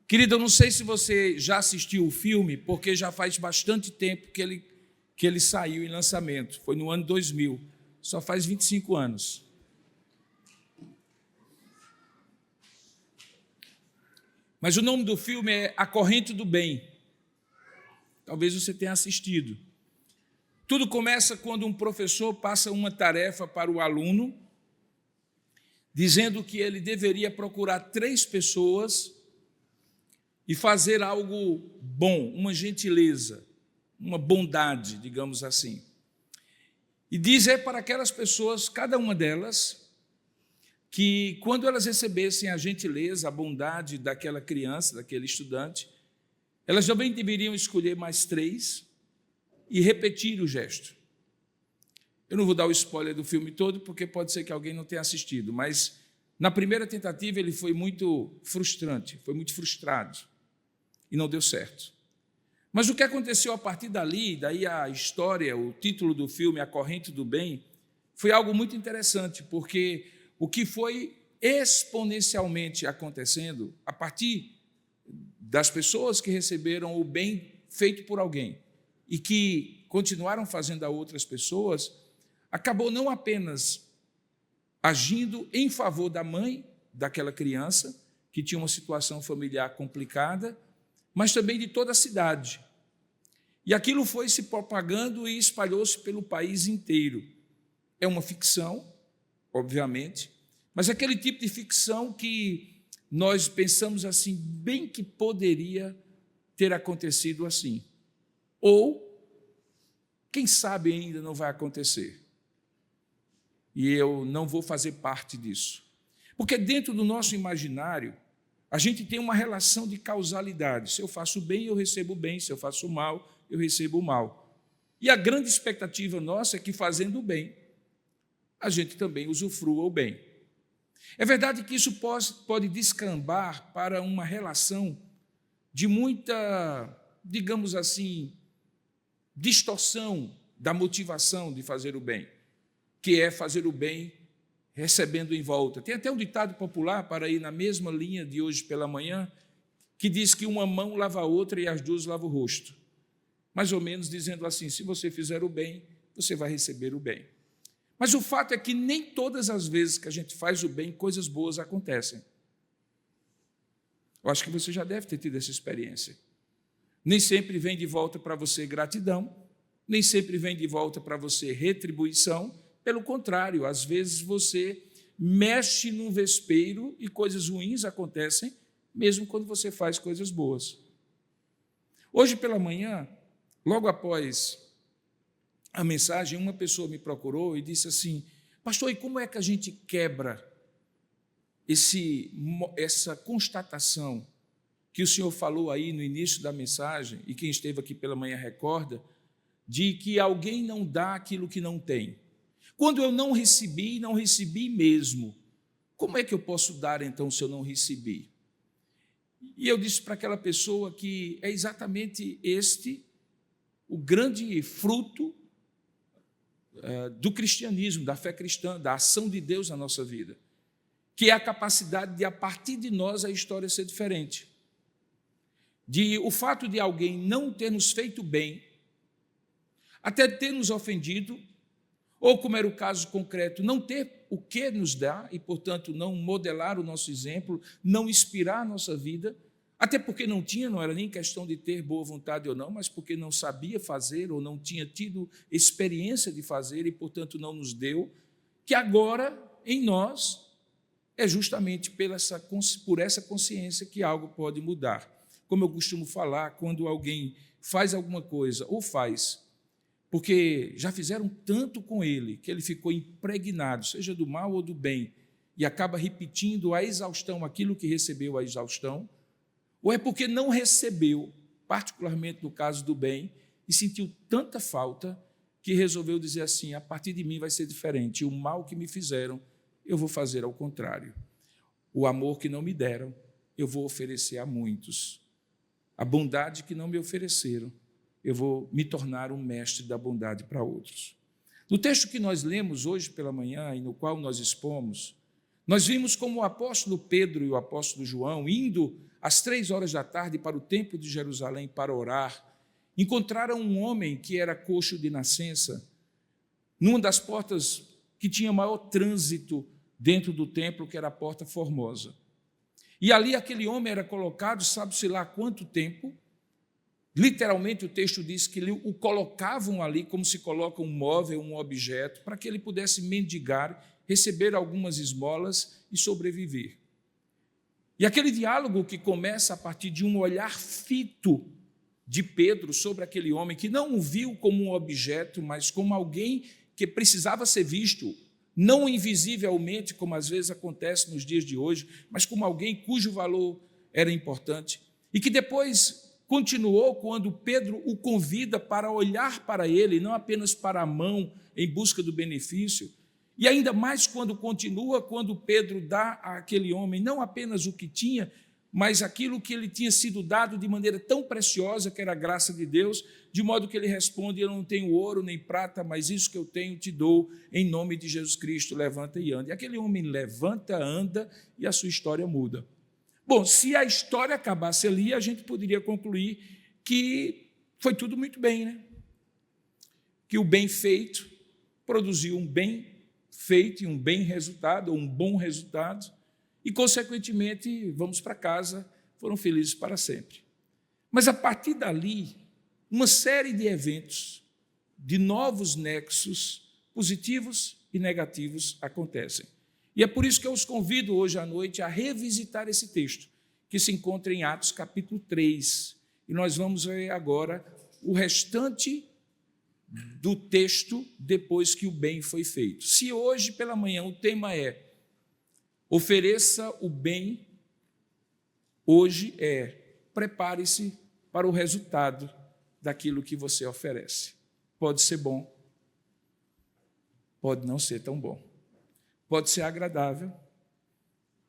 Querido, eu não sei se você já assistiu o filme, porque já faz bastante tempo que ele saiu em lançamento. Foi no ano 2000, só faz 25 anos. Mas o nome do filme é A Corrente do Bem. Talvez você tenha assistido. Tudo começa quando um professor passa uma tarefa para o aluno, dizendo que ele deveria procurar 3 pessoas e fazer algo bom, uma gentileza, uma bondade, digamos assim. E dizer para aquelas pessoas, cada uma delas, que quando elas recebessem a gentileza, a bondade daquela criança, daquele estudante, elas também deveriam escolher mais 3 e repetir o gesto. Eu não vou dar o spoiler do filme todo, porque pode ser que alguém não tenha assistido, mas na primeira tentativa ele foi muito frustrante, foi muito frustrado e não deu certo. Mas o que aconteceu a partir dali, daí a história, o título do filme, A Corrente do Bem, foi algo muito interessante, porque o que foi exponencialmente acontecendo a partir das pessoas que receberam o bem feito por alguém e que continuaram fazendo a outras pessoas, acabou não apenas agindo em favor da mãe daquela criança, que tinha uma situação familiar complicada, mas também de toda a cidade. E aquilo foi se propagando e espalhou-se pelo país inteiro. É uma ficção, obviamente, mas aquele tipo de ficção que nós pensamos assim, bem que poderia ter acontecido assim. Ou, quem sabe ainda não vai acontecer. E eu não vou fazer parte disso. Porque dentro do nosso imaginário, a gente tem uma relação de causalidade. Se eu faço bem, eu recebo bem. Se eu faço mal, eu recebo mal. E a grande expectativa nossa é que, fazendo o bem, a gente também usufrua o bem. É verdade que isso pode descambar para uma relação de muita, digamos assim, distorção da motivação de fazer o bem, que é fazer o bem recebendo em volta. Tem até um ditado popular, para ir na mesma linha de hoje pela manhã, que diz que uma mão lava a outra e as 2 lavam o rosto. Mais ou menos dizendo assim, se você fizer o bem, você vai receber o bem. Mas o fato é que nem todas as vezes que a gente faz o bem, coisas boas acontecem. Eu acho que você já deve ter tido essa experiência. Nem sempre vem de volta para você gratidão, nem sempre vem de volta para você retribuição. Pelo contrário, às vezes você mexe num vespeiro e coisas ruins acontecem, mesmo quando você faz coisas boas. Hoje pela manhã, logo após a mensagem, uma pessoa me procurou e disse assim, pastor, e como é que a gente quebra essa constatação que o senhor falou aí no início da mensagem, e quem esteve aqui pela manhã recorda, de que alguém não dá aquilo que não tem. Quando eu não recebi mesmo, como é que eu posso dar então se eu não recebi? E eu disse para aquela pessoa que é exatamente o grande fruto do cristianismo, da fé cristã, da ação de Deus na nossa vida, que é a capacidade de, a partir de nós, a história ser diferente. O fato de alguém não ter nos feito bem, até ter nos ofendido, ou, como era o caso concreto, não ter o que nos dar e, portanto, não modelar o nosso exemplo, não inspirar a nossa vida, até porque não era nem questão de ter boa vontade ou não, mas porque não sabia fazer ou não tinha tido experiência de fazer e, portanto, não nos deu, que agora, em nós, é justamente por essa consciência que algo pode mudar. Como eu costumo falar, quando alguém faz alguma coisa, ou faz, porque já fizeram tanto com ele, que ele ficou impregnado, seja do mal ou do bem, e acaba repetindo à exaustão aquilo que recebeu à exaustão, ou é porque não recebeu, particularmente no caso do bem, e sentiu tanta falta que resolveu dizer assim, a partir de mim vai ser diferente, o mal que me fizeram, eu vou fazer ao contrário. O amor que não me deram, eu vou oferecer a muitos. A bondade que não me ofereceram, eu vou me tornar um mestre da bondade para outros. No texto que nós lemos hoje pela manhã e no qual nós expomos, nós vimos como o apóstolo Pedro e o apóstolo João, indo às 3 horas da tarde, para o templo de Jerusalém para orar, encontraram um homem que era coxo de nascença, numa das portas que tinha maior trânsito dentro do templo, que era a Porta Formosa. E ali aquele homem era colocado, sabe-se lá quanto tempo. Literalmente o texto diz que o colocavam ali como se coloca um móvel, um objeto, para que ele pudesse mendigar, receber algumas esmolas e sobreviver. E aquele diálogo que começa a partir de um olhar fito de Pedro sobre aquele homem, que não o viu como um objeto, mas como alguém que precisava ser visto, não invisivelmente, como às vezes acontece nos dias de hoje, mas como alguém cujo valor era importante. E que depois continuou quando Pedro o convida para olhar para ele, não apenas para a mão em busca do benefício, e ainda mais quando continua, quando Pedro dá àquele homem não apenas o que tinha, mas aquilo que ele tinha sido dado de maneira tão preciosa, que era a graça de Deus, de modo que ele responde: eu não tenho ouro nem prata, mas isso que eu tenho te dou, em nome de Jesus Cristo, levanta e anda. E aquele homem levanta, anda, e a sua história muda. Bom, se a história acabasse ali, a gente poderia concluir que foi tudo muito bem, né? Que o bem feito produziu um bem feito e um bem resultado, ou um bom resultado, e, consequentemente, vamos para casa, foram felizes para sempre. Mas, a partir dali, uma série de eventos, de novos nexos, positivos e negativos, acontecem. E é por isso que eu os convido hoje à noite a revisitar esse texto, que se encontra em Atos capítulo 3. E nós vamos ver agora o restante do texto depois que o bem foi feito. Se hoje pela manhã o tema é ofereça o bem, hoje prepare-se para o resultado daquilo que você oferece. Pode ser bom, pode não ser tão bom. Pode ser agradável,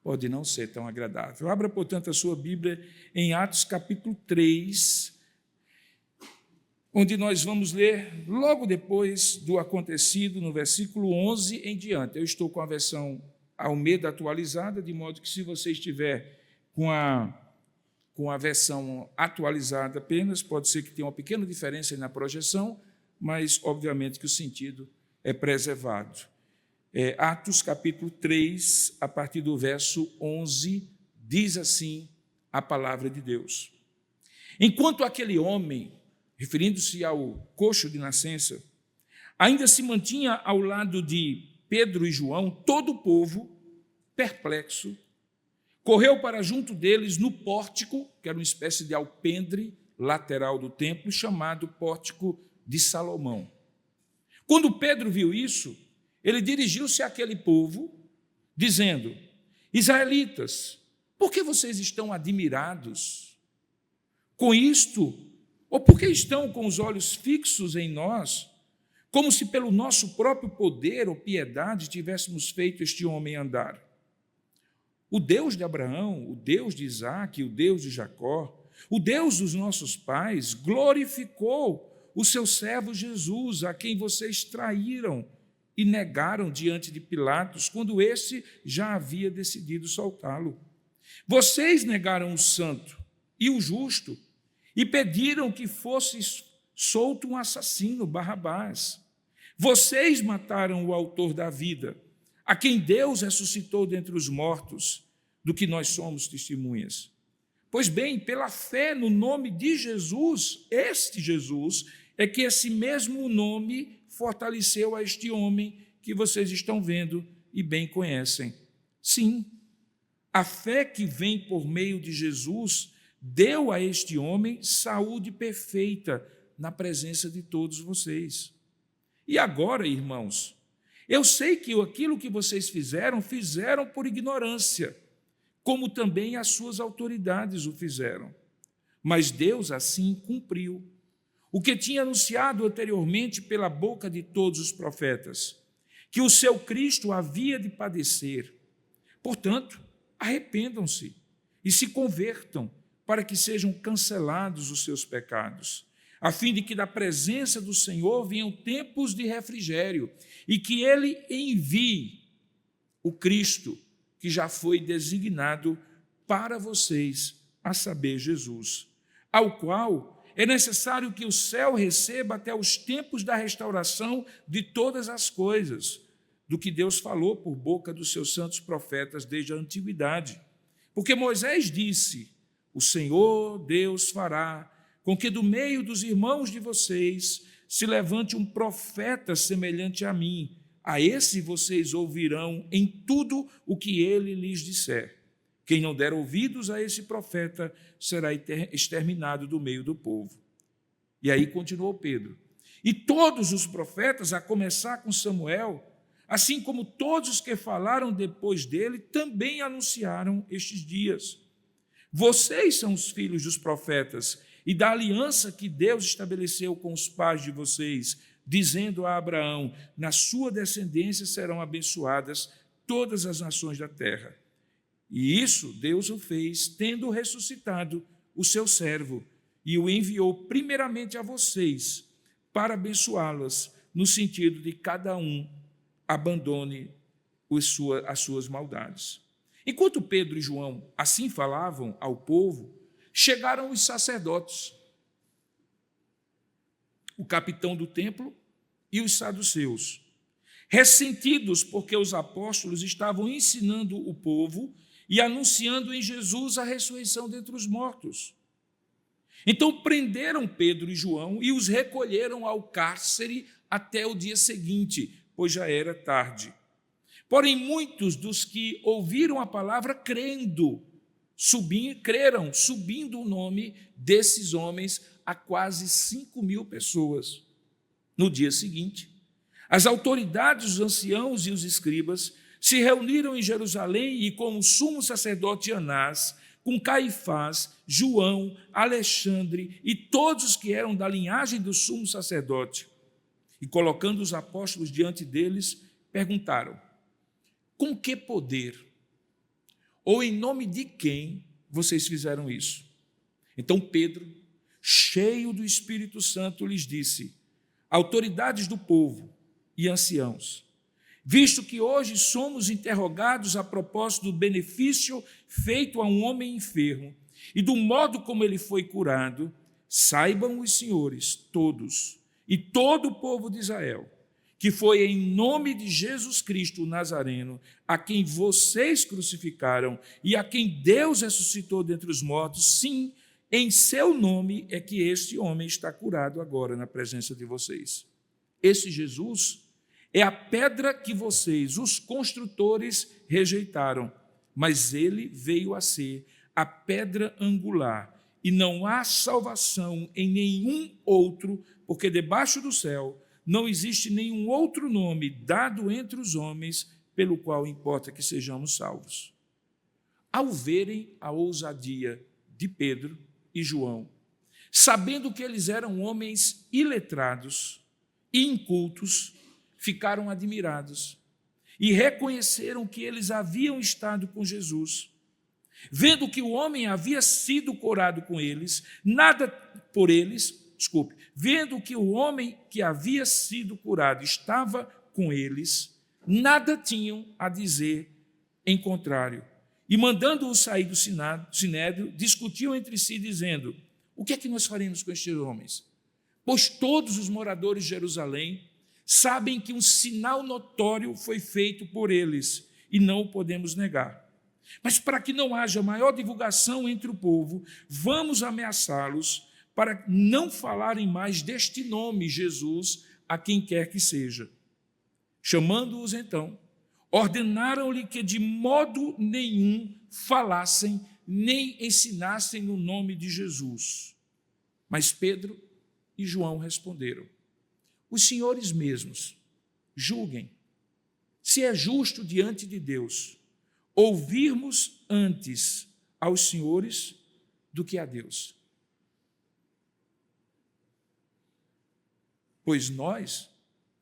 pode não ser tão agradável. Abra, portanto, a sua Bíblia em Atos capítulo 3, onde nós vamos ler logo depois do acontecido, no versículo 11 em diante. Eu estou com a versão Almeida atualizada, de modo que, se você estiver com a versão atualizada apenas, pode ser que tenha uma pequena diferença na projeção, mas, obviamente, que o sentido é preservado. Atos capítulo 3, a partir do verso 11, diz assim a palavra de Deus: enquanto aquele homem, referindo-se ao coxo de nascença, ainda se mantinha ao lado de Pedro e João, todo o povo, perplexo, correu para junto deles no pórtico, que era uma espécie de alpendre lateral do templo, chamado Pórtico de Salomão. Quando Pedro viu isso, ele dirigiu-se àquele povo, dizendo: israelitas, por que vocês estão admirados com isto? Ou por que estão com os olhos fixos em nós, como se pelo nosso próprio poder ou piedade tivéssemos feito este homem andar? O Deus de Abraão, o Deus de Isaque, o Deus de Jacó, o Deus dos nossos pais, glorificou o seu servo Jesus, a quem vocês traíram e negaram diante de Pilatos, quando este já havia decidido soltá-lo. Vocês negaram o santo e o justo, e pediram que fosse solto um assassino, Barrabás. Vocês mataram o autor da vida, a quem Deus ressuscitou dentre os mortos, do que nós somos testemunhas. Pois bem, pela fé no nome de Jesus, este Jesus, é que esse mesmo nome fortaleceu a este homem que vocês estão vendo e bem conhecem. Sim, a fé que vem por meio de Jesus deu a este homem saúde perfeita na presença de todos vocês. E agora, irmãos, eu sei que aquilo que vocês fizeram por ignorância, como também as suas autoridades o fizeram. Mas Deus assim cumpriu o que tinha anunciado anteriormente pela boca de todos os profetas, que o seu Cristo havia de padecer. Portanto, arrependam-se e se convertam, para que sejam cancelados os seus pecados, a fim de que da presença do Senhor venham tempos de refrigério e que Ele envie o Cristo que já foi designado para vocês a saber, Jesus, ao qual é necessário que o céu receba até os tempos da restauração de todas as coisas, do que Deus falou por boca dos seus santos profetas desde a antiguidade. Porque Moisés disse: o Senhor Deus fará com que do meio dos irmãos de vocês se levante um profeta semelhante a mim. A esse vocês ouvirão em tudo o que ele lhes disser. Quem não der ouvidos a esse profeta será exterminado do meio do povo. E aí continuou Pedro. E todos os profetas, a começar com Samuel, assim como todos os que falaram depois dele, também anunciaram estes dias. Vocês são os filhos dos profetas e da aliança que Deus estabeleceu com os pais de vocês, dizendo a Abraão: na sua descendência serão abençoadas todas as nações da terra. E isso Deus o fez, tendo ressuscitado o seu servo, e o enviou primeiramente a vocês, para abençoá-las, no sentido de cada um abandone as suas maldades. Enquanto Pedro e João assim falavam ao povo, chegaram os sacerdotes, o capitão do templo e os saduceus, ressentidos porque os apóstolos estavam ensinando o povo e anunciando em Jesus a ressurreição dentre os mortos. Então prenderam Pedro e João e os recolheram ao cárcere até o dia seguinte, pois já era tarde. Porém, muitos dos que ouviram a palavra creram, subindo o nome desses homens a quase 5.000 pessoas. No dia seguinte, as autoridades, os anciãos e os escribas se reuniram em Jerusalém e com o sumo sacerdote Anás, com Caifás, João, Alexandre e todos os que eram da linhagem do sumo sacerdote. E colocando os apóstolos diante deles, perguntaram: com que poder ou em nome de quem vocês fizeram isso? Então Pedro, cheio do Espírito Santo, lhes disse: autoridades do povo e anciãos, visto que hoje somos interrogados a propósito do benefício feito a um homem enfermo e do modo como ele foi curado, saibam os senhores todos e todo o povo de Israel que foi em nome de Jesus Cristo o Nazareno, a quem vocês crucificaram e a quem Deus ressuscitou dentre os mortos, sim, em seu nome é que este homem está curado agora na presença de vocês. Esse Jesus é a pedra que vocês, os construtores, rejeitaram, mas ele veio a ser a pedra angular, e não há salvação em nenhum outro, porque debaixo do céu não existe nenhum outro nome dado entre os homens pelo qual importa que sejamos salvos. Ao verem a ousadia de Pedro e João, sabendo que eles eram homens iletrados e incultos, ficaram admirados e reconheceram que eles haviam estado com Jesus. Vendo que o homem havia sido curado com eles, vendo que o homem que havia sido curado estava com eles, nada tinham a dizer em contrário. E mandando-o sair do sinédrio, discutiam entre si, dizendo: o que é que nós faremos com estes homens? Pois todos os moradores de Jerusalém sabem que um sinal notório foi feito por eles, e não o podemos negar. Mas para que não haja maior divulgação entre o povo, vamos ameaçá-los para não falarem mais deste nome, Jesus, a quem quer que seja. Chamando-os então, ordenaram-lhe que de modo nenhum falassem nem ensinassem no nome de Jesus. Mas Pedro e João responderam: os senhores mesmos julguem se é justo diante de Deus ouvirmos antes aos senhores do que a Deus. Pois nós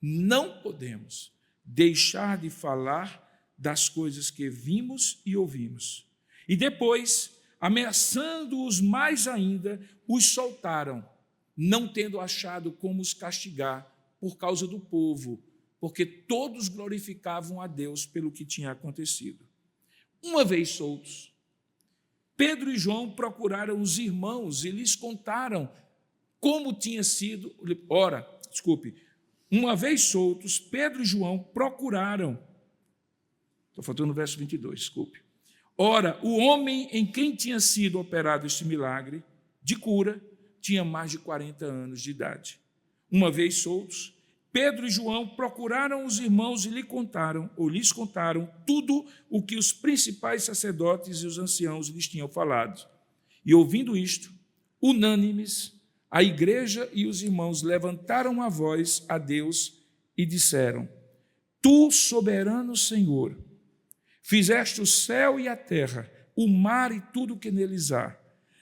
não podemos deixar de falar das coisas que vimos e ouvimos. E depois, ameaçando-os mais ainda, os soltaram, não tendo achado como os castigar por causa do povo, porque todos glorificavam a Deus pelo que tinha acontecido. Uma vez soltos, Pedro e João procuraram os irmãos e lhes contaram como tinha sido. Uma vez soltos, Pedro e João procuraram. Estou faltando o verso 22, desculpe. Ora, o homem em quem tinha sido operado este milagre de cura tinha mais de 40 anos de idade. Uma vez soltos, Pedro e João procuraram os irmãos e lhes contaram tudo o que os principais sacerdotes e os anciãos lhes tinham falado. E ouvindo isto, unânimes, a igreja e os irmãos levantaram a voz a Deus e disseram: Tu, soberano Senhor, fizeste o céu e a terra, o mar e tudo o que neles há.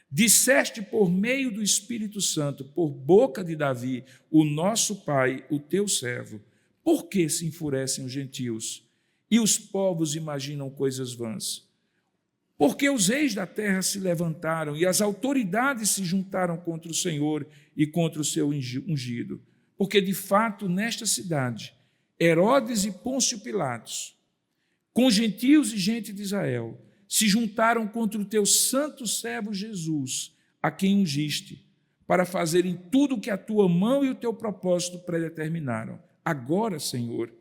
Disseste por meio do Espírito Santo, por boca de Davi, o nosso pai, o teu servo: por que se enfurecem os gentios e os povos imaginam coisas vãs? Porque os reis da terra se levantaram e as autoridades se juntaram contra o Senhor e contra o seu ungido. Porque, de fato, nesta cidade, Herodes e Pôncio Pilatos, com gentios e gente de Israel, se juntaram contra o teu santo servo Jesus, a quem ungiste, para fazerem tudo o que a tua mão e o teu propósito predeterminaram. Agora, Senhor,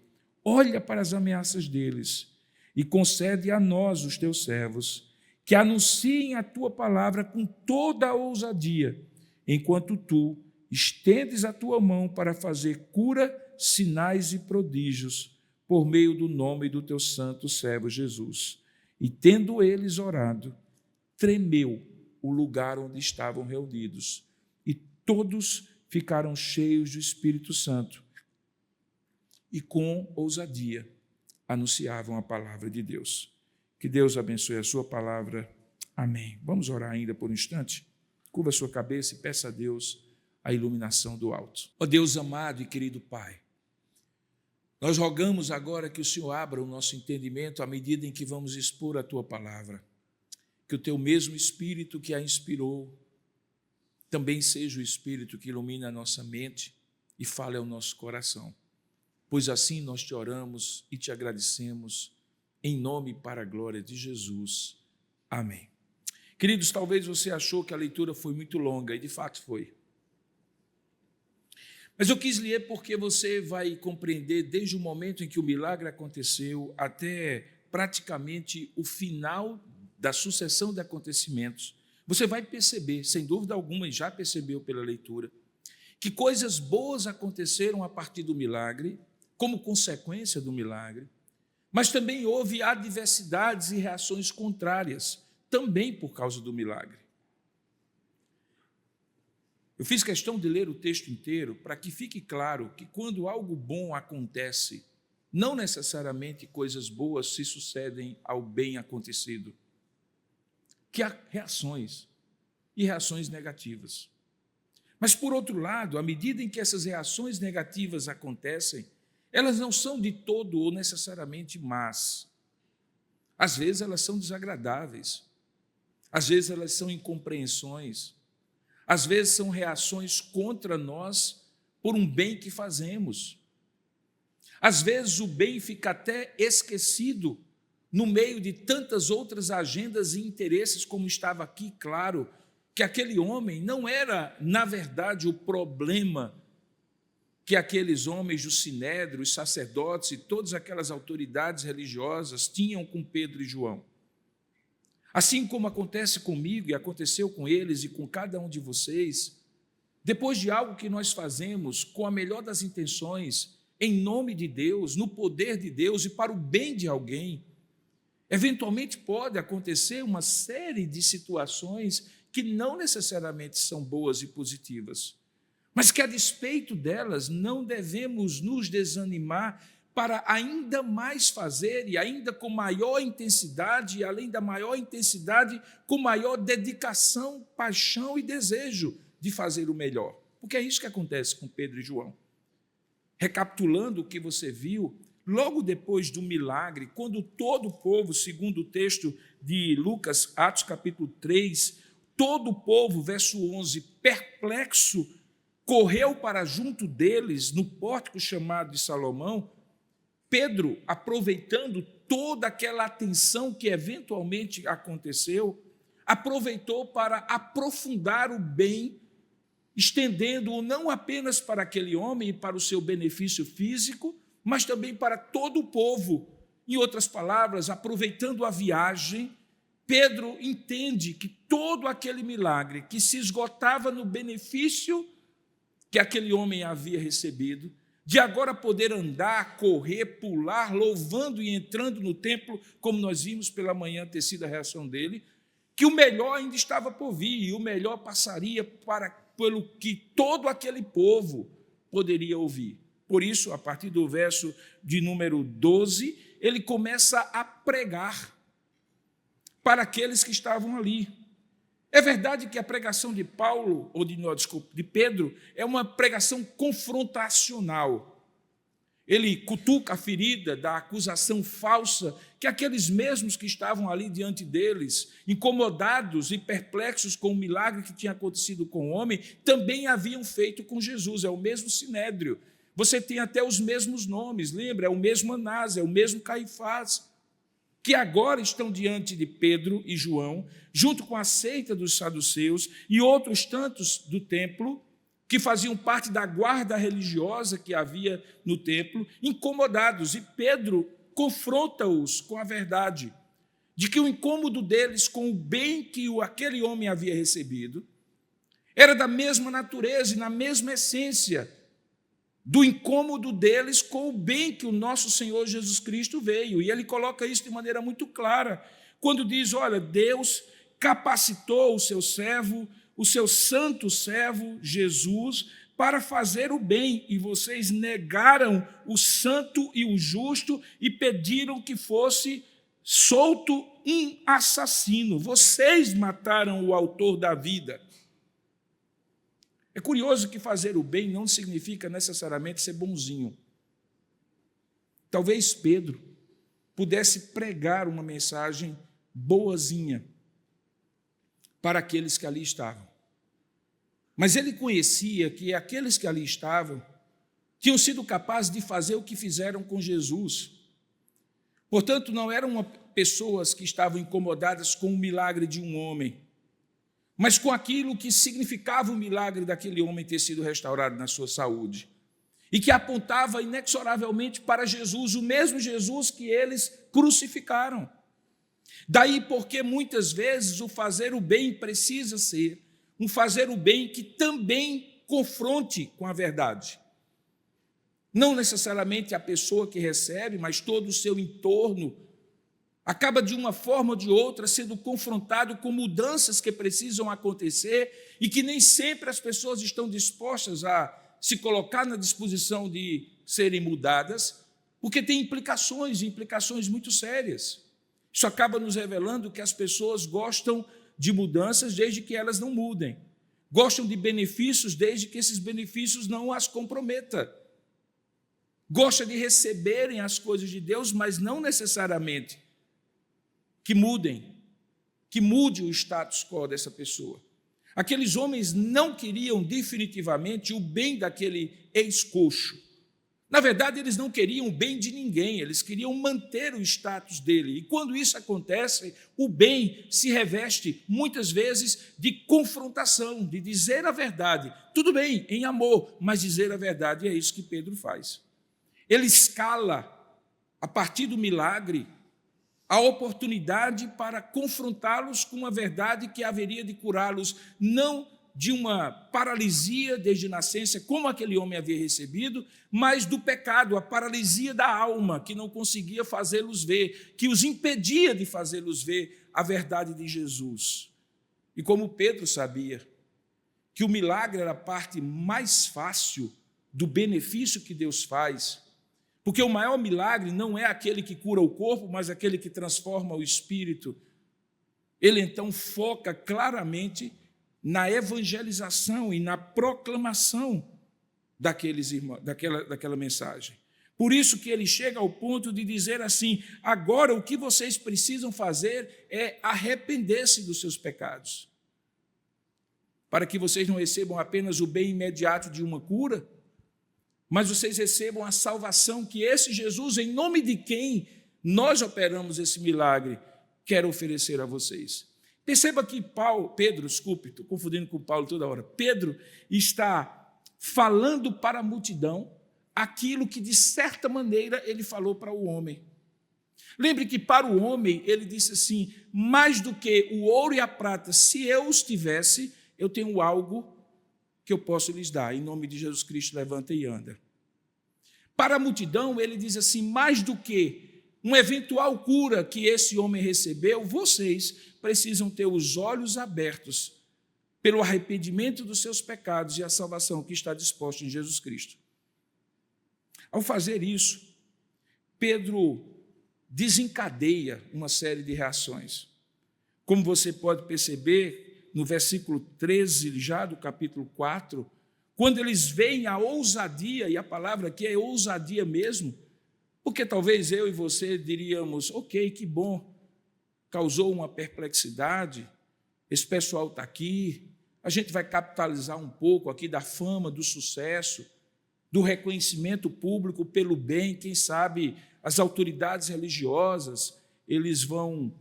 olha para as ameaças deles e concede a nós, os teus servos, que anunciem a tua palavra com toda a ousadia, enquanto tu estendes a tua mão para fazer cura, sinais e prodígios, por meio do nome do teu santo servo Jesus. E tendo eles orado, tremeu o lugar onde estavam reunidos, e todos ficaram cheios do Espírito Santo e com ousadia anunciavam a palavra de Deus. Que Deus abençoe a sua palavra. Amém. Vamos orar ainda por um instante? Curva a sua cabeça e peça a Deus a iluminação do alto. Ó Deus amado e querido Pai, nós rogamos agora que o Senhor abra o nosso entendimento à medida em que vamos expor a Tua palavra. Que o Teu mesmo Espírito que a inspirou também seja o Espírito que ilumina a nossa mente e fale ao nosso coração. Pois assim nós te oramos e te agradecemos, em nome e para a glória de Jesus. Amém. Queridos, talvez você achou que a leitura foi muito longa, e de fato foi. Mas eu quis ler porque você vai compreender desde o momento em que o milagre aconteceu até praticamente o final da sucessão de acontecimentos. Você vai perceber, sem dúvida alguma, e já percebeu pela leitura, que coisas boas aconteceram a partir do milagre, como consequência do milagre, mas também houve adversidades e reações contrárias, também por causa do milagre. Eu fiz questão de ler o texto inteiro para que fique claro que quando algo bom acontece, não necessariamente coisas boas se sucedem ao bem acontecido, que há reações e reações negativas. Mas, por outro lado, à medida em que essas reações negativas acontecem, elas não são de todo ou necessariamente más. Às vezes elas são desagradáveis, às vezes elas são incompreensões, às vezes são reações contra nós por um bem que fazemos. Às vezes o bem fica até esquecido no meio de tantas outras agendas e interesses, como estava aqui claro, que aquele homem não era, na verdade, o problema que aqueles homens do Sinédrio, os sacerdotes e todas aquelas autoridades religiosas tinham com Pedro e João. Assim como acontece comigo e aconteceu com eles e com cada um de vocês, depois de algo que nós fazemos com a melhor das intenções, em nome de Deus, no poder de Deus e para o bem de alguém, eventualmente pode acontecer uma série de situações que não necessariamente são boas e positivas, mas que, a despeito delas, não devemos nos desanimar para ainda mais fazer e ainda com maior intensidade, e além da maior intensidade, com maior dedicação, paixão e desejo de fazer o melhor. Porque é isso que acontece com Pedro e João. Recapitulando o que você viu, logo depois do milagre, quando todo o povo, segundo o texto de Lucas, Atos capítulo 3, todo o povo, verso 11, perplexo, correu para junto deles, no pórtico chamado de Salomão. Pedro, aproveitando toda aquela atenção que eventualmente aconteceu, aproveitou para aprofundar o bem, estendendo-o não apenas para aquele homem e para o seu benefício físico, mas também para todo o povo. Em outras palavras, aproveitando a viagem, Pedro entende que todo aquele milagre que se esgotava no benefício que aquele homem havia recebido, de agora poder andar, correr, pular, louvando e entrando no templo, como nós vimos pela manhã ter sido a reação dele, que o melhor ainda estava por vir, e o melhor passaria pelo que todo aquele povo poderia ouvir. Por isso, a partir do verso de número 12, ele começa a pregar para aqueles que estavam ali. É verdade que a pregação de Pedro é uma pregação confrontacional. Ele cutuca a ferida da acusação falsa que aqueles mesmos que estavam ali diante deles, incomodados e perplexos com o milagre que tinha acontecido com o homem, também haviam feito com Jesus. É o mesmo sinédrio. Você tem até os mesmos nomes, lembra? É o mesmo Anás, é o mesmo Caifás, que agora estão diante de Pedro e João, junto com a seita dos saduceus e outros tantos do templo, que faziam parte da guarda religiosa que havia no templo, incomodados. E Pedro confronta-os com a verdade de que o incômodo deles com o bem que aquele homem havia recebido era da mesma natureza e na mesma essência do incômodo deles com o bem que o nosso Senhor Jesus Cristo veio. E ele coloca isso de maneira muito clara, quando diz, olha, Deus capacitou o seu servo, o seu santo servo, Jesus, para fazer o bem, e vocês negaram o santo e o justo e pediram que fosse solto um assassino. Vocês mataram o autor da vida. É curioso que fazer o bem não significa necessariamente ser bonzinho. Talvez Pedro pudesse pregar uma mensagem boazinha para aqueles que ali estavam. Mas ele conhecia que aqueles que ali estavam tinham sido capazes de fazer o que fizeram com Jesus. Portanto, não eram pessoas que estavam incomodadas com o milagre de um homem, mas com aquilo que significava o milagre daquele homem ter sido restaurado na sua saúde, e que apontava inexoravelmente para Jesus, o mesmo Jesus que eles crucificaram. Daí porque muitas vezes o fazer o bem precisa ser um fazer o bem que também confronte com a verdade. Não necessariamente a pessoa que recebe, mas todo o seu entorno acaba de uma forma ou de outra sendo confrontado com mudanças que precisam acontecer e que nem sempre as pessoas estão dispostas a se colocar na disposição de serem mudadas, porque tem implicações muito sérias. Isso acaba nos revelando que as pessoas gostam de mudanças desde que elas não mudem, gostam de benefícios desde que esses benefícios não as comprometam, gostam de receberem as coisas de Deus, mas não necessariamente que mude o status quo dessa pessoa. Aqueles homens não queriam definitivamente o bem daquele ex-coxo. Na verdade, eles não queriam o bem de ninguém, eles queriam manter o status dele. E quando isso acontece, o bem se reveste, muitas vezes, de confrontação, de dizer a verdade. Tudo bem, em amor, mas dizer a verdade, é isso que Pedro faz. Ele escala, a partir do milagre, a oportunidade para confrontá-los com uma verdade que haveria de curá-los, não de uma paralisia desde nascença, como aquele homem havia recebido, mas do pecado, a paralisia da alma, que não conseguia fazê-los ver, que os impedia de fazê-los ver a verdade de Jesus. E como Pedro sabia que o milagre era a parte mais fácil do benefício que Deus faz, porque o maior milagre não é aquele que cura o corpo, mas aquele que transforma o espírito, ele então foca claramente na evangelização e na proclamação daquela mensagem. Por isso que ele chega ao ponto de dizer assim, agora o que vocês precisam fazer é arrepender-se dos seus pecados, para que vocês não recebam apenas o bem imediato de uma cura, mas vocês recebam a salvação que esse Jesus, em nome de quem nós operamos esse milagre, quer oferecer a vocês. Perceba que Pedro, estou confundindo com Paulo toda hora. Pedro está falando para a multidão aquilo que, de certa maneira, ele falou para o homem. Lembre que para o homem, ele disse assim, mais do que o ouro e a prata, se eu os tivesse, eu tenho algo que eu posso lhes dar. Em nome de Jesus Cristo, levanta e anda. Para a multidão, ele diz assim, mais do que uma eventual cura que esse homem recebeu, vocês precisam ter os olhos abertos pelo arrependimento dos seus pecados e a salvação que está disposta em Jesus Cristo. Ao fazer isso, Pedro desencadeia uma série de reações. Como você pode perceber, no versículo 13, já do capítulo 4, quando eles veem a ousadia, e a palavra aqui é ousadia mesmo, porque talvez eu e você diríamos, ok, que bom, causou uma perplexidade, esse pessoal está aqui, a gente vai capitalizar um pouco aqui da fama, do sucesso, do reconhecimento público pelo bem, quem sabe as autoridades religiosas, eles vão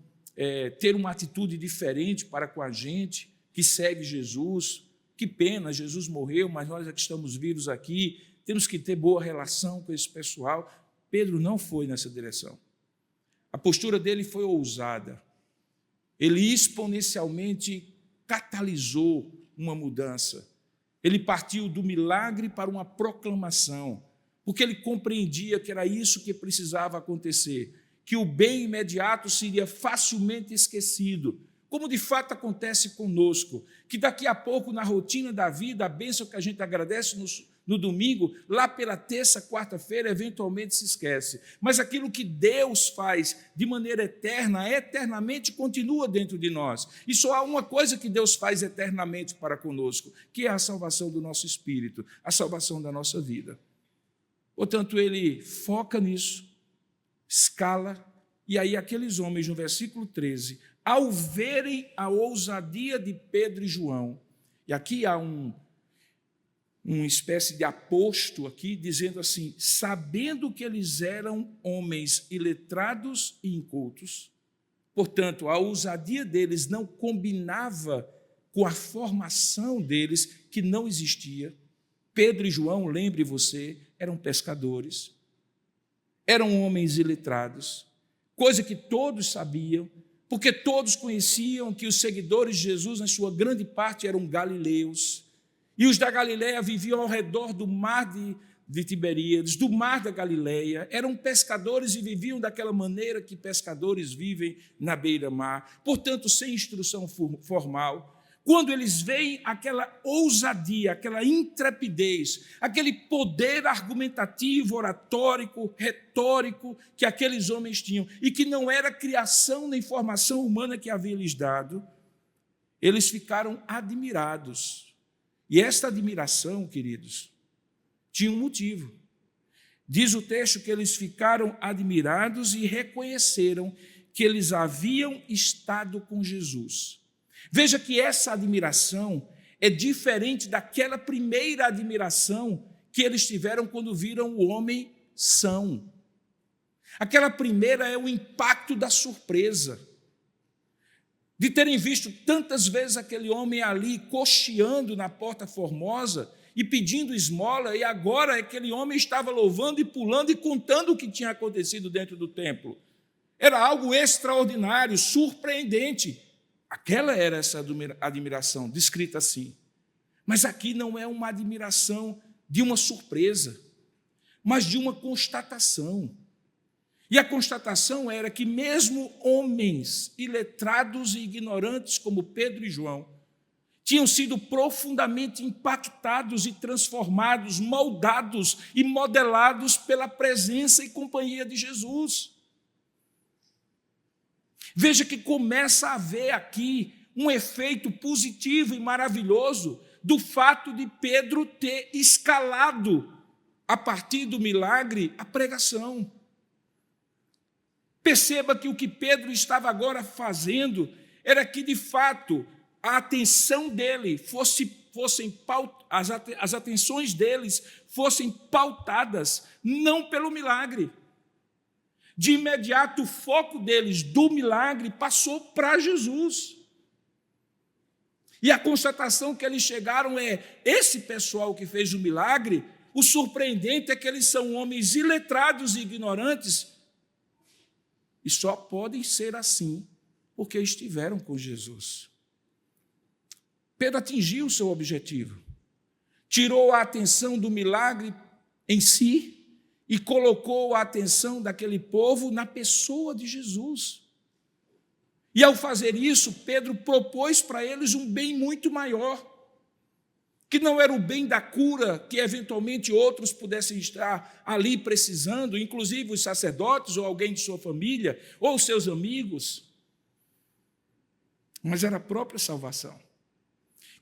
ter uma atitude diferente para com a gente, que segue Jesus. Que pena, Jesus morreu, mas nós é que estamos vivos aqui, temos que ter boa relação com esse pessoal. Pedro não foi nessa direção. A postura dele foi ousada. Ele exponencialmente catalisou uma mudança. Ele partiu do milagre para uma proclamação, porque ele compreendia que era isso que precisava acontecer, que o bem imediato seria facilmente esquecido, como de fato acontece conosco, que daqui a pouco, na rotina da vida, a bênção que a gente agradece no domingo, lá pela terça, quarta-feira, eventualmente se esquece. Mas aquilo que Deus faz de maneira eterna, eternamente continua dentro de nós. E só há uma coisa que Deus faz eternamente para conosco, que é a salvação do nosso espírito, a salvação da nossa vida. Portanto, ele foca nisso, escala, e aí aqueles homens, no versículo 13, ao verem a ousadia de Pedro e João, e aqui há uma espécie de aposto aqui, dizendo assim, sabendo que eles eram homens iletrados e incultos, portanto, a ousadia deles não combinava com a formação deles, que não existia. Pedro e João, lembre você, eram pescadores, eram homens iletrados, coisa que todos sabiam, porque todos conheciam que os seguidores de Jesus, na sua grande parte, eram galileus, e os da Galileia viviam ao redor do mar de Tiberíades, do mar da Galileia, eram pescadores e viviam daquela maneira que pescadores vivem na beira-mar, portanto, sem instrução formal. Quando eles veem aquela ousadia, aquela intrepidez, aquele poder argumentativo, oratórico, retórico que aqueles homens tinham, e que não era criação nem formação humana que havia lhes dado, eles ficaram admirados. E esta admiração, queridos, tinha um motivo. Diz o texto que eles ficaram admirados e reconheceram que eles haviam estado com Jesus. Veja que essa admiração é diferente daquela primeira admiração que eles tiveram quando viram o homem são. Aquela primeira é o impacto da surpresa, de terem visto tantas vezes aquele homem ali cocheando na Porta Formosa e pedindo esmola, e agora aquele homem estava louvando e pulando e contando o que tinha acontecido dentro do templo. Era algo extraordinário, surpreendente. Aquela era essa admiração, descrita assim. Mas aqui não é uma admiração de uma surpresa, mas de uma constatação. E a constatação era que mesmo homens iletrados e ignorantes como Pedro e João tinham sido profundamente impactados e transformados, moldados e modelados pela presença e companhia de Jesus. Veja que começa a haver aqui um efeito positivo e maravilhoso do fato de Pedro ter escalado, a partir do milagre, a pregação. Perceba que o que Pedro estava agora fazendo era que, de fato, a atenção dele as atenções deles fossem pautadas não pelo milagre. De imediato, o foco deles do milagre passou para Jesus. E a constatação que eles chegaram é: esse pessoal que fez o milagre, o surpreendente é que eles são homens iletrados e ignorantes, e só podem ser assim porque estiveram com Jesus. Pedro atingiu o seu objetivo, tirou a atenção do milagre em si e colocou a atenção daquele povo na pessoa de Jesus. E ao fazer isso, Pedro propôs para eles um bem muito maior, que não era o bem da cura que eventualmente outros pudessem estar ali precisando, inclusive os sacerdotes ou alguém de sua família ou seus amigos, mas era a própria salvação.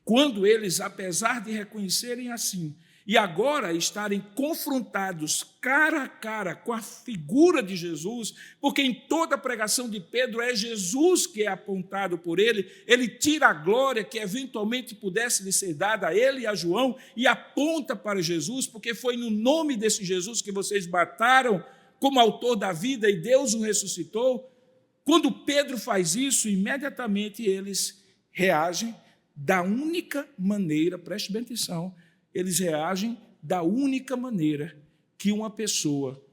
Quando eles, apesar de reconhecerem assim, e agora estarem confrontados cara a cara com a figura de Jesus, porque em toda a pregação de Pedro é Jesus que é apontado por ele tira a glória que eventualmente pudesse lhe ser dada a ele e a João e aponta para Jesus, porque foi no nome desse Jesus que vocês mataram como autor da vida e Deus o ressuscitou. Quando Pedro faz isso, imediatamente eles reagem da única maneira, preste bem atenção, eles reagem da única maneira que uma pessoa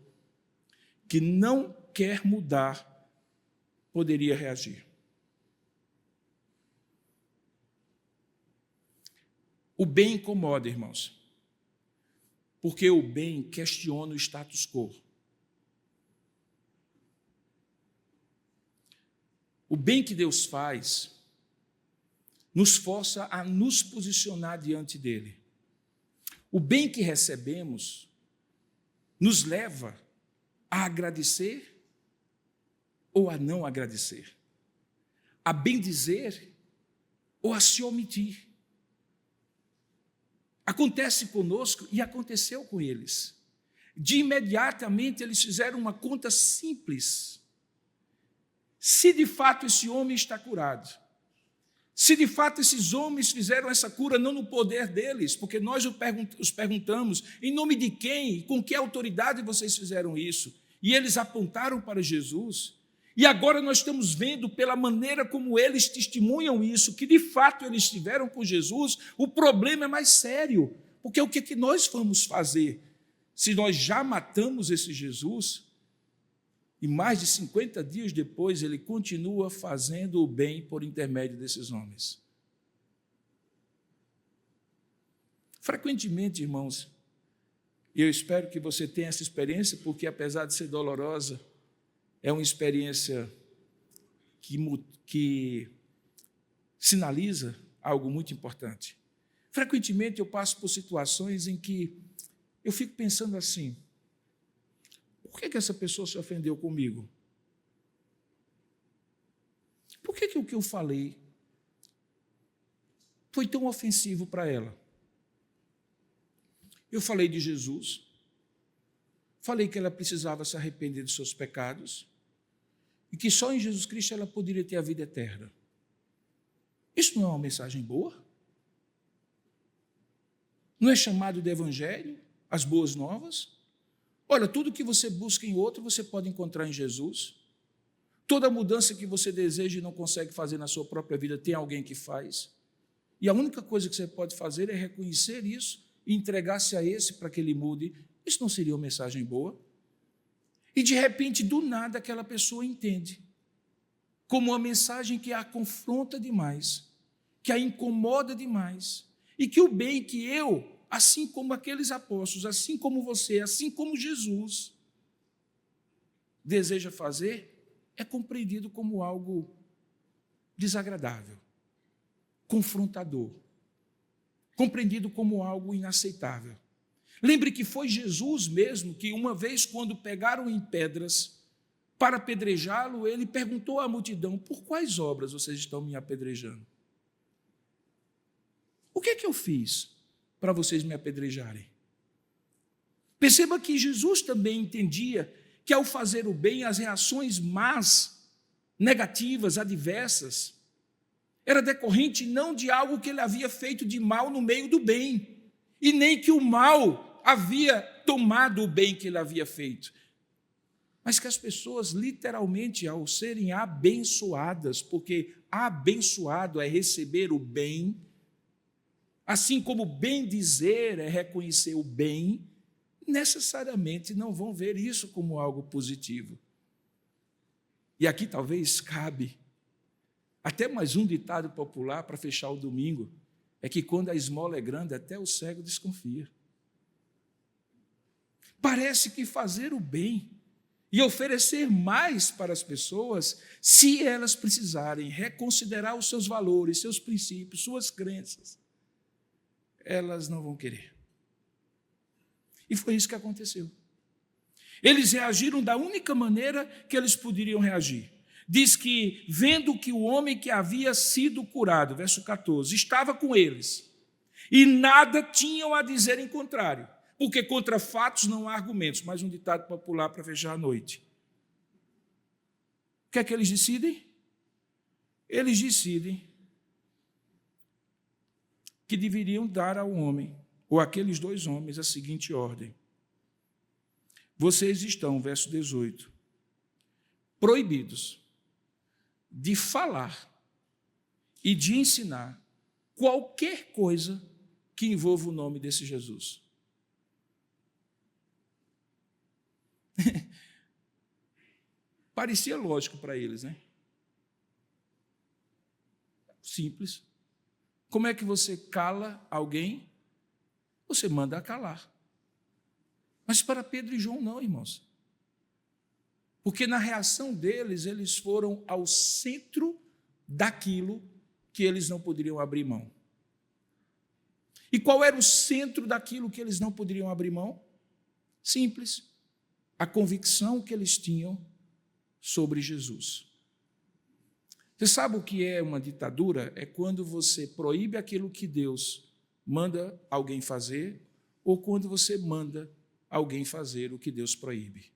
que não quer mudar poderia reagir. O bem incomoda, irmãos, porque o bem questiona o status quo. O bem que Deus faz nos força a nos posicionar diante dele. O bem que recebemos nos leva a agradecer ou a não agradecer, a bendizer ou a se omitir. Acontece conosco e aconteceu com eles. De imediatamente eles fizeram uma conta simples. Se de fato esse homem está curado, se de fato esses homens fizeram essa cura não no poder deles, porque nós os perguntamos, em nome de quem, com que autoridade vocês fizeram isso? E eles apontaram para Jesus. E agora nós estamos vendo, pela maneira como eles testemunham isso, que de fato eles estiveram com Jesus. O problema é mais sério, porque o que nós vamos fazer se nós já matamos esse Jesus e mais de 50 dias depois ele continua fazendo o bem por intermédio desses homens? Frequentemente, irmãos, e eu espero que você tenha essa experiência, porque apesar de ser dolorosa, é uma experiência que sinaliza algo muito importante. Frequentemente eu passo por situações em que eu fico pensando assim: por que essa pessoa se ofendeu comigo? Por que o que eu falei foi tão ofensivo para ela? Eu falei de Jesus, falei que ela precisava se arrepender dos seus pecados e que só em Jesus Cristo ela poderia ter a vida eterna. Isso não é uma mensagem boa? Não é chamado de evangelho, as boas novas? Olha, tudo que você busca em outro, você pode encontrar em Jesus. Toda mudança que você deseja e não consegue fazer na sua própria vida, tem alguém que faz. E a única coisa que você pode fazer é reconhecer isso e entregar-se a esse para que ele mude. Isso não seria uma mensagem boa? E, de repente, do nada, aquela pessoa entende como uma mensagem que a confronta demais, que a incomoda demais, e que o bem que eu, assim como aqueles apóstolos, assim como você, assim como Jesus, deseja fazer, é compreendido como algo desagradável, confrontador, compreendido como algo inaceitável. Lembre que foi Jesus mesmo que, uma vez, quando pegaram em pedras para apedrejá-lo, ele perguntou à multidão: por quais obras vocês estão me apedrejando? O que é que eu fiz para vocês me apedrejarem? Perceba que Jesus também entendia que, ao fazer o bem, as reações más, negativas, adversas, era decorrente não de algo que ele havia feito de mal no meio do bem, e nem que o mal havia tomado o bem que ele havia feito, mas que as pessoas, literalmente, ao serem abençoadas, porque abençoado é receber o bem, assim como bem dizer é reconhecer o bem, necessariamente não vão ver isso como algo positivo. E aqui talvez cabe até mais um ditado popular para fechar o domingo, é que quando a esmola é grande, até o cego desconfia. Parece que fazer o bem e oferecer mais para as pessoas, se elas precisarem reconsiderar os seus valores, seus princípios, suas crenças, elas não vão querer. E foi isso que aconteceu. Eles reagiram da única maneira que eles poderiam reagir. Diz que, vendo que o homem que havia sido curado, verso 14, estava com eles, e nada tinham a dizer em contrário, porque contra fatos não há argumentos. Mais um ditado popular para fechar a noite. O que é que eles decidem? Eles decidem que deveriam dar ao homem, ou àqueles dois homens, a seguinte ordem. Vocês estão, verso 18, proibidos de falar e de ensinar qualquer coisa que envolva o nome desse Jesus. Parecia lógico para eles, né? Simples. Como é que você cala alguém? Você manda calar. Mas para Pedro e João não, irmãos. Porque na reação deles, eles foram ao centro daquilo que eles não poderiam abrir mão. E qual era o centro daquilo que eles não poderiam abrir mão? Simples. A convicção que eles tinham sobre Jesus. Você sabe o que é uma ditadura? É quando você proíbe aquilo que Deus manda alguém fazer, ou quando você manda alguém fazer o que Deus proíbe.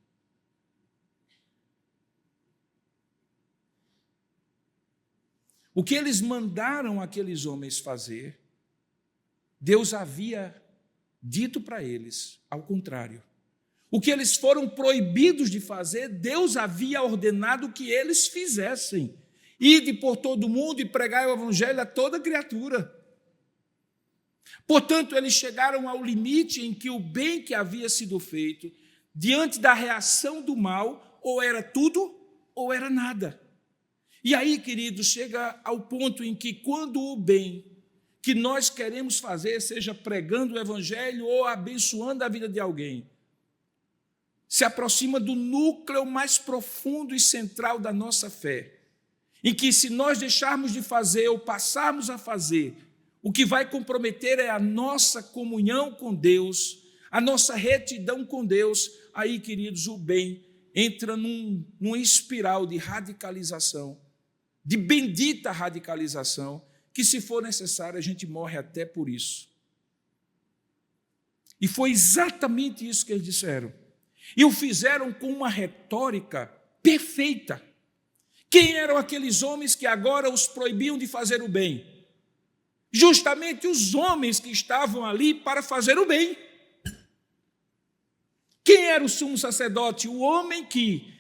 O que eles mandaram aqueles homens fazer, Deus havia dito para eles, ao contrário. O que eles foram proibidos de fazer, Deus havia ordenado que eles fizessem. Ide por todo o mundo e pregai o evangelho a toda criatura. Portanto, eles chegaram ao limite em que o bem que havia sido feito, diante da reação do mal, ou era tudo ou era nada. E aí, queridos, chega ao ponto em que quando o bem que nós queremos fazer, seja pregando o evangelho ou abençoando a vida de alguém, se aproxima do núcleo mais profundo e central da nossa fé, em que se nós deixarmos de fazer ou passarmos a fazer, o que vai comprometer é a nossa comunhão com Deus, a nossa retidão com Deus, aí, queridos, o bem entra numa espiral de radicalização, de bendita radicalização, que se for necessário a gente morre até por isso. E foi exatamente isso que eles disseram. E o fizeram com uma retórica perfeita. Quem eram aqueles homens que agora os proibiam de fazer o bem? Justamente os homens que estavam ali para fazer o bem. Quem era o sumo sacerdote? O homem que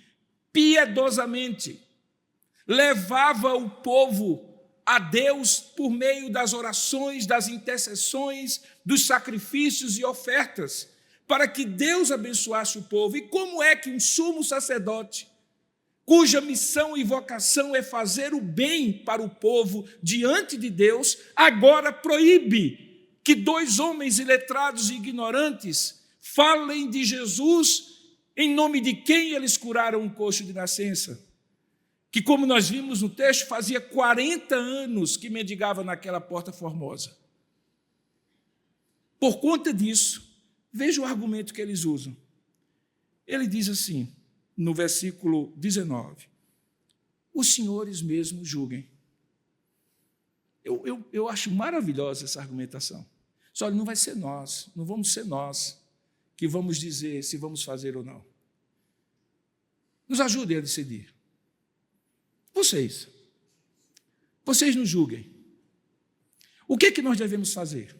piedosamente levava o povo a Deus por meio das orações, das intercessões, dos sacrifícios e ofertas, para que Deus abençoasse o povo. E como é que um sumo sacerdote, cuja missão e vocação é fazer o bem para o povo diante de Deus, agora proíbe que dois homens iletrados e ignorantes falem de Jesus em nome de quem eles curaram um coxo de nascença? Que, como nós vimos no texto, fazia 40 anos que mendigava naquela porta formosa. Por conta disso, veja o argumento que eles usam. Ele diz assim, no versículo 19, os senhores mesmos julguem. Eu acho maravilhosa essa argumentação. Só não vai ser nós, não vamos ser nós que vamos dizer se vamos fazer ou não. Nos ajudem a decidir. Vocês nos julguem. O que é que nós devemos fazer?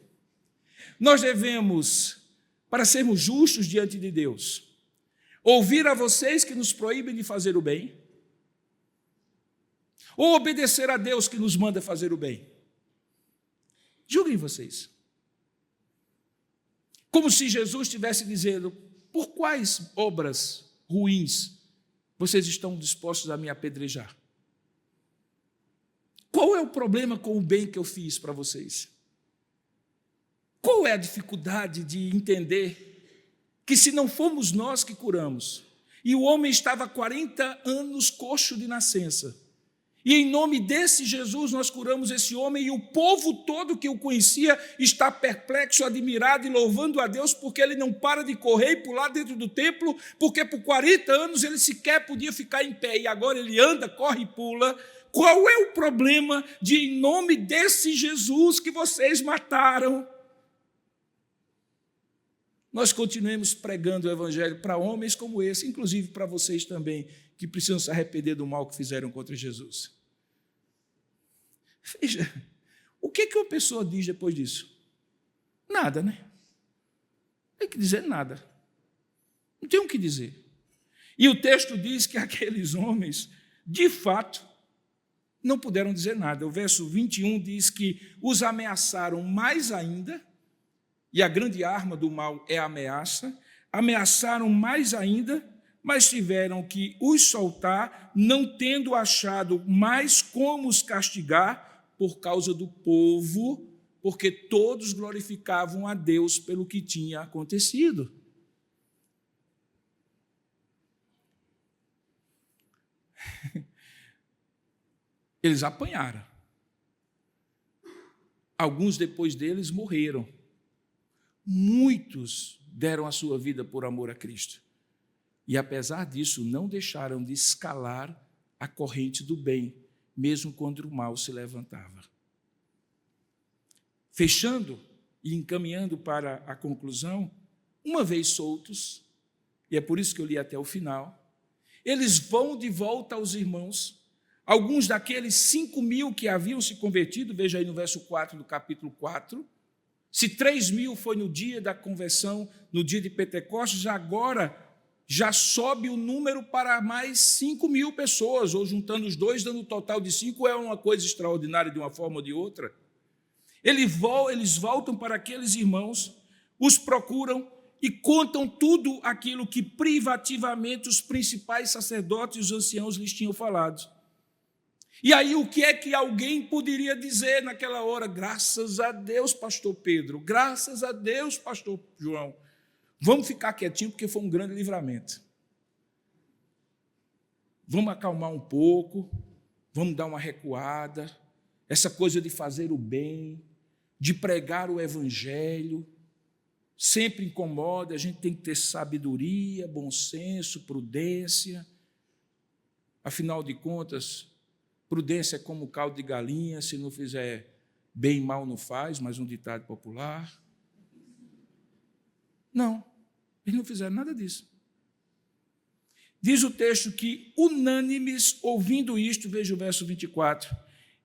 Nós devemos, para sermos justos diante de Deus, ouvir a vocês que nos proíbem de fazer o bem? ou obedecer a Deus que nos manda fazer o bem? Julguem vocês. Como se Jesus estivesse dizendo: por quais obras ruins vocês estão dispostos a me apedrejar? Qual é o problema com o bem que eu fiz para vocês? Qual é a dificuldade de entender que, se não fomos nós que curamos, e o homem estava há 40 anos coxo de nascença, e em nome desse Jesus nós curamos esse homem, e o povo todo que o conhecia está perplexo, admirado e louvando a Deus, porque ele não para de correr e pular dentro do templo, porque por 40 anos ele sequer podia ficar em pé, e agora ele anda, corre e pula. Qual é o problema de, em nome desse Jesus que vocês mataram, nós continuemos pregando o evangelho para homens como esse, inclusive para vocês também, que precisam se arrepender do mal que fizeram contra Jesus? Veja, o que uma pessoa diz depois disso? Nada, né? Não tem que dizer nada. Não tem o que dizer. E o texto diz que aqueles homens, de fato, não puderam dizer nada. O verso 21 diz que os ameaçaram mais ainda, e a grande arma do mal é a ameaça, ameaçaram mais ainda, mas tiveram que os soltar, não tendo achado mais como os castigar por causa do povo, porque todos glorificavam a Deus pelo que tinha acontecido. Eles apanharam. Alguns depois deles morreram. Muitos deram a sua vida por amor a Cristo. E, apesar disso, não deixaram de escalar a corrente do bem, mesmo quando o mal se levantava. Fechando e encaminhando para a conclusão, uma vez soltos, e é por isso que eu li até o final, eles vão de volta aos irmãos. Alguns daqueles 5.000 que haviam se convertido, veja aí no verso 4 do capítulo 4, se 3.000 foi no dia da conversão, no dia de Pentecostes, agora já sobe o número para mais 5.000 pessoas, ou juntando os dois, dando um total de 5, é uma coisa extraordinária de uma forma ou de outra. Eles voltam para aqueles irmãos, os procuram e contam tudo aquilo que privativamente os principais sacerdotes e os anciãos lhes tinham falado. E aí, o que é que alguém poderia dizer naquela hora? Graças a Deus, pastor Pedro, graças a Deus, pastor João. Vamos ficar quietinho, porque foi um grande livramento. Vamos acalmar um pouco, vamos dar uma recuada. Essa coisa de fazer o bem, de pregar o evangelho, sempre incomoda, a gente tem que ter sabedoria, bom senso, prudência. Afinal de contas, prudência é como caldo de galinha, se não fizer bem, mal não faz, mais um ditado popular. Não, eles não fizeram nada disso. Diz o texto que, unânimes, ouvindo isto, veja o verso 24,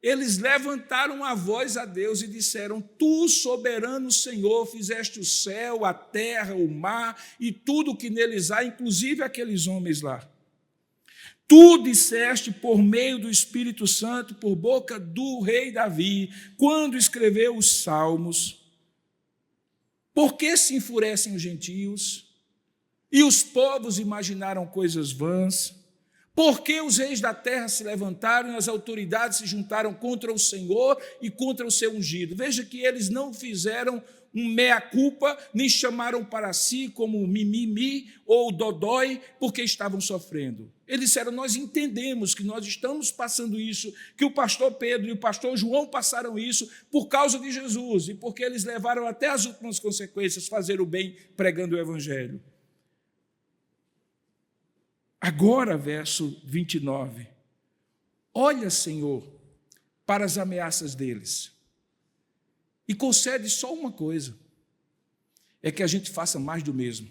eles levantaram a voz a Deus e disseram: Tu, soberano Senhor, fizeste o céu, a terra, o mar e tudo o que neles há, inclusive aqueles homens lá. Tu disseste por meio do Espírito Santo, por boca do rei Davi, quando escreveu os salmos: por que se enfurecem os gentios e os povos imaginaram coisas vãs? Por que os reis da terra se levantaram e as autoridades se juntaram contra o Senhor e contra o seu ungido? Veja que eles não fizeram um meia-culpa, nem chamaram para si como mimimi ou dodói, porque estavam sofrendo. Eles disseram: nós entendemos que nós estamos passando isso, que o pastor Pedro e o pastor João passaram isso por causa de Jesus, e porque eles levaram até as últimas consequências, fazer o bem pregando o evangelho. Agora, verso 29. Olha, Senhor, para as ameaças deles e concede só uma coisa: é que a gente faça mais do mesmo.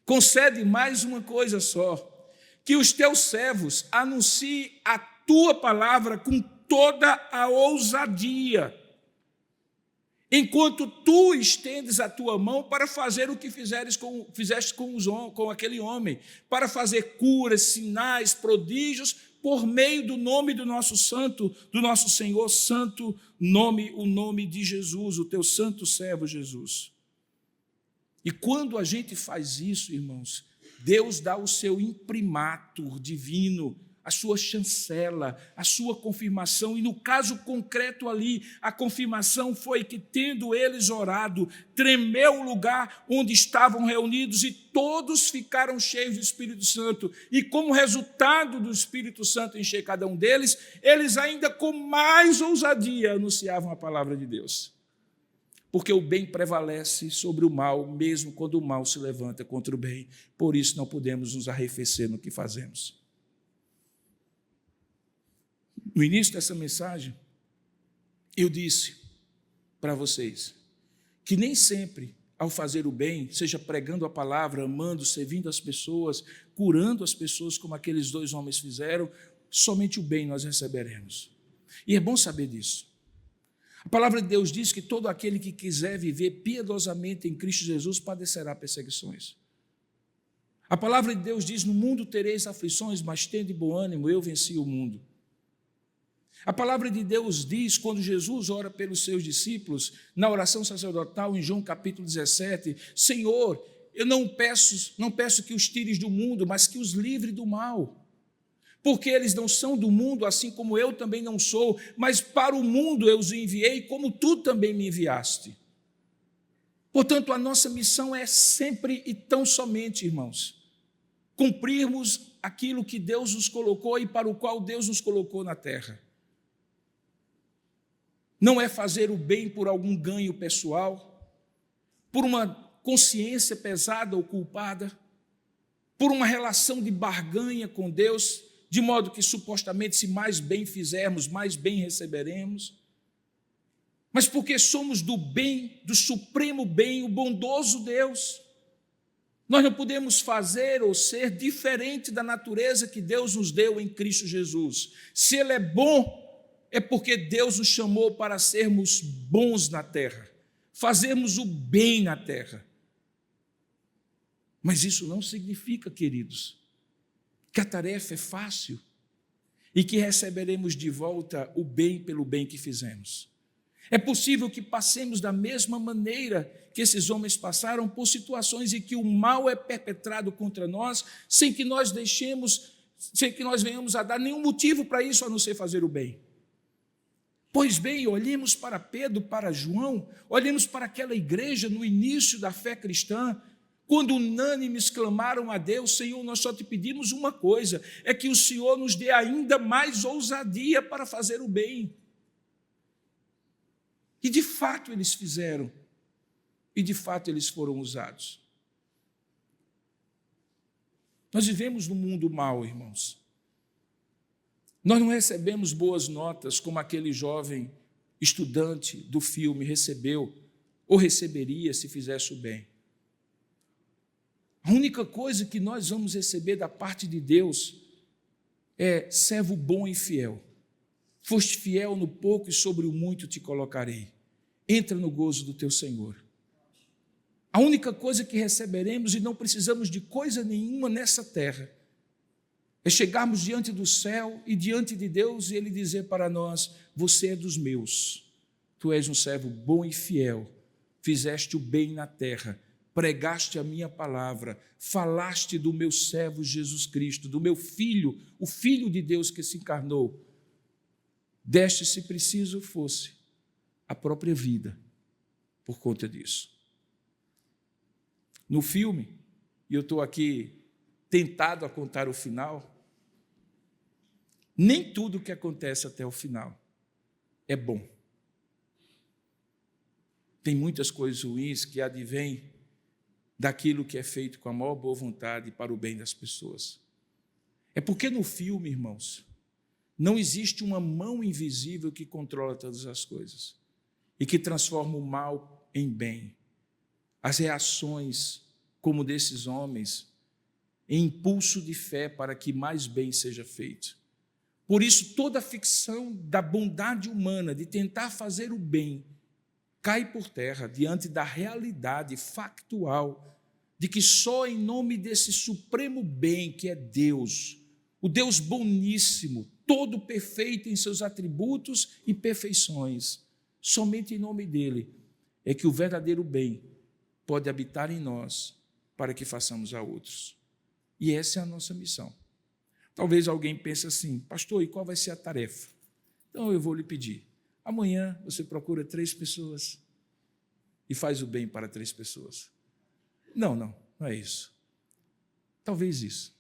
Concede mais uma coisa só: que os teus servos anunciem a tua palavra com toda a ousadia, enquanto tu estendes a tua mão para fazer o que fizeste com aquele homem, para fazer curas, sinais, prodígios, por meio do nome do nosso santo, do nosso Senhor, santo nome, o nome de Jesus, o teu santo servo Jesus. E quando a gente faz isso, irmãos, Deus dá o seu imprimatur divino, a sua chancela, a sua confirmação, e no caso concreto ali, a confirmação foi que, tendo eles orado, tremeu o lugar onde estavam reunidos e todos ficaram cheios do Espírito Santo. E como resultado do Espírito Santo encher cada um deles, eles ainda com mais ousadia anunciavam a palavra de Deus. Porque o bem prevalece sobre o mal, mesmo quando o mal se levanta contra o bem. Por isso não podemos nos arrefecer no que fazemos. No início dessa mensagem, eu disse para vocês que nem sempre, ao fazer o bem, seja pregando a palavra, amando, servindo as pessoas, curando as pessoas, como aqueles 2 homens fizeram, somente o bem nós receberemos. E é bom saber disso. A palavra de Deus diz que todo aquele que quiser viver piedosamente em Cristo Jesus padecerá perseguições. A palavra de Deus diz: no mundo tereis aflições, mas tende bom ânimo, eu venci o mundo. A palavra de Deus diz, quando Jesus ora pelos seus discípulos, na oração sacerdotal, em João capítulo 17, Senhor, eu não peço que os tires do mundo, mas que os livre do mal. Porque eles não são do mundo, assim como eu também não sou, mas para o mundo eu os enviei, como tu também me enviaste. Portanto, a nossa missão é sempre e tão somente, irmãos, cumprirmos aquilo que Deus nos colocou e para o qual Deus nos colocou na terra. Não é fazer o bem por algum ganho pessoal, por uma consciência pesada ou culpada, por uma relação de barganha com Deus, de modo que supostamente se mais bem fizermos, mais bem receberemos, mas porque somos do bem, do supremo bem, o bondoso Deus. Nós não podemos fazer ou ser diferente da natureza que Deus nos deu em Cristo Jesus. Se Ele é bom, é porque Deus nos chamou para sermos bons na terra, fazermos o bem na terra. Mas isso não significa, queridos, que a tarefa é fácil e que receberemos de volta o bem pelo bem que fizemos. É possível que passemos da mesma maneira que esses homens passaram por situações em que o mal é perpetrado contra nós, sem que nós venhamos a dar nenhum motivo para isso, a não ser fazer o bem. Pois bem, olhemos para Pedro, para João, olhemos para aquela igreja no início da fé cristã, quando unânimes clamaram a Deus: Senhor, nós só te pedimos uma coisa, é que o Senhor nos dê ainda mais ousadia para fazer o bem. E de fato eles fizeram, e de fato eles foram usados. Nós vivemos num mundo mau, irmãos. Nós não recebemos boas notas como aquele jovem estudante do filme recebeu, ou receberia se fizesse o bem. A única coisa que nós vamos receber da parte de Deus é: servo bom e fiel. Foste fiel no pouco e sobre o muito te colocarei. Entra no gozo do teu Senhor. A única coisa que receberemos, e não precisamos de coisa nenhuma nessa terra, é chegarmos diante do céu e diante de Deus e Ele dizer para nós: você é dos meus, tu és um servo bom e fiel, fizeste o bem na terra, pregaste a minha palavra, falaste do meu servo Jesus Cristo, do meu Filho, o Filho de Deus que se encarnou, deste, se preciso fosse, a própria vida por conta disso. No filme, e eu estou aqui tentado a contar o final, nem tudo que acontece até o final é bom. Tem muitas coisas ruins que advêm daquilo que é feito com a maior boa vontade para o bem das pessoas. É porque no filme, irmãos, não existe uma mão invisível que controla todas as coisas e que transforma o mal em bem. As reações, como desses homens, em impulso de fé para que mais bem seja feito. Por isso, toda a ficção da bondade humana, de tentar fazer o bem, cai por terra diante da realidade factual de que só em nome desse supremo bem, que é Deus, o Deus boníssimo, todo perfeito em seus atributos e perfeições. Somente em nome dele é que o verdadeiro bem pode habitar em nós para que façamos a outros. E essa é a nossa missão. Talvez alguém pense assim: pastor, e qual vai ser a tarefa? Então eu vou lhe pedir, amanhã você procura 3 pessoas e faz o bem para 3 pessoas. Não é isso. Talvez isso.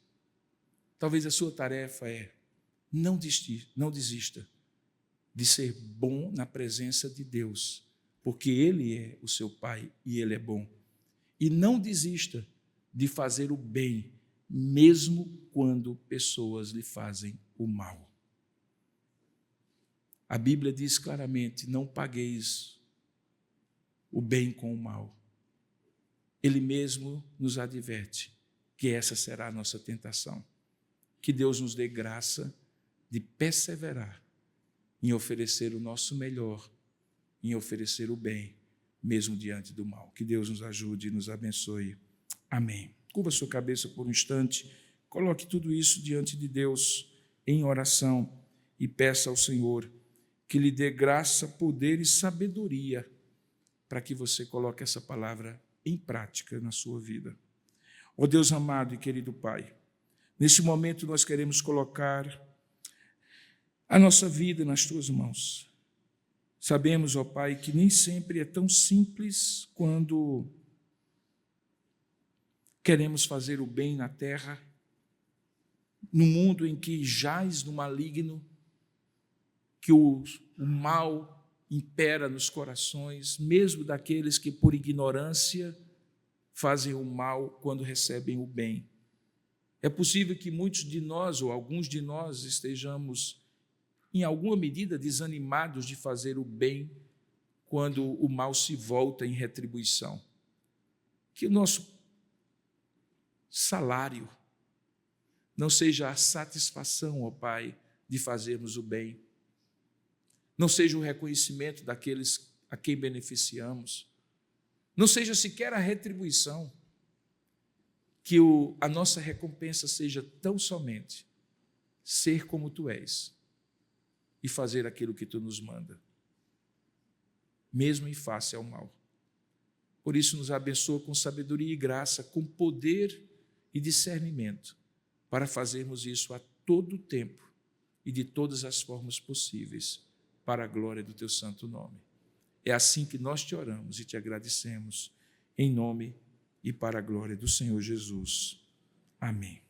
Talvez a sua tarefa é não desista de ser bom na presença de Deus, porque Ele é o seu Pai e Ele é bom. E não desista de fazer o bem, mesmo quando pessoas lhe fazem o mal. A Bíblia diz claramente: não pagueis o bem com o mal. Ele mesmo nos adverte que essa será a nossa tentação. Que Deus nos dê graça de perseverar em oferecer o nosso melhor, em oferecer o bem, mesmo diante do mal. Que Deus nos ajude e nos abençoe. Amém. Curva sua cabeça por um instante, coloque tudo isso diante de Deus em oração e peça ao Senhor que lhe dê graça, poder e sabedoria para que você coloque essa palavra em prática na sua vida. Ó Deus amado e querido Pai, neste momento nós queremos colocar a nossa vida nas Tuas mãos. Sabemos, ó Pai, que nem sempre é tão simples quando queremos fazer o bem na terra, no mundo em que jaz no maligno, que o mal impera nos corações, mesmo daqueles que por ignorância fazem o mal quando recebem o bem. É possível que muitos de nós, ou alguns de nós, estejamos, em alguma medida, desanimados de fazer o bem quando o mal se volta em retribuição. Que o nosso salário não seja a satisfação, ó Pai, de fazermos o bem. Não seja o reconhecimento daqueles a quem beneficiamos. Não seja sequer a retribuição. Que a nossa recompensa seja tão somente ser como Tu és e fazer aquilo que Tu nos manda, mesmo em face ao mal. Por isso, nos abençoa com sabedoria e graça, com poder e discernimento, para fazermos isso a todo tempo e de todas as formas possíveis, para a glória do Teu santo nome. É assim que nós te oramos e te agradecemos, em nome e para a glória do Senhor Jesus. Amém.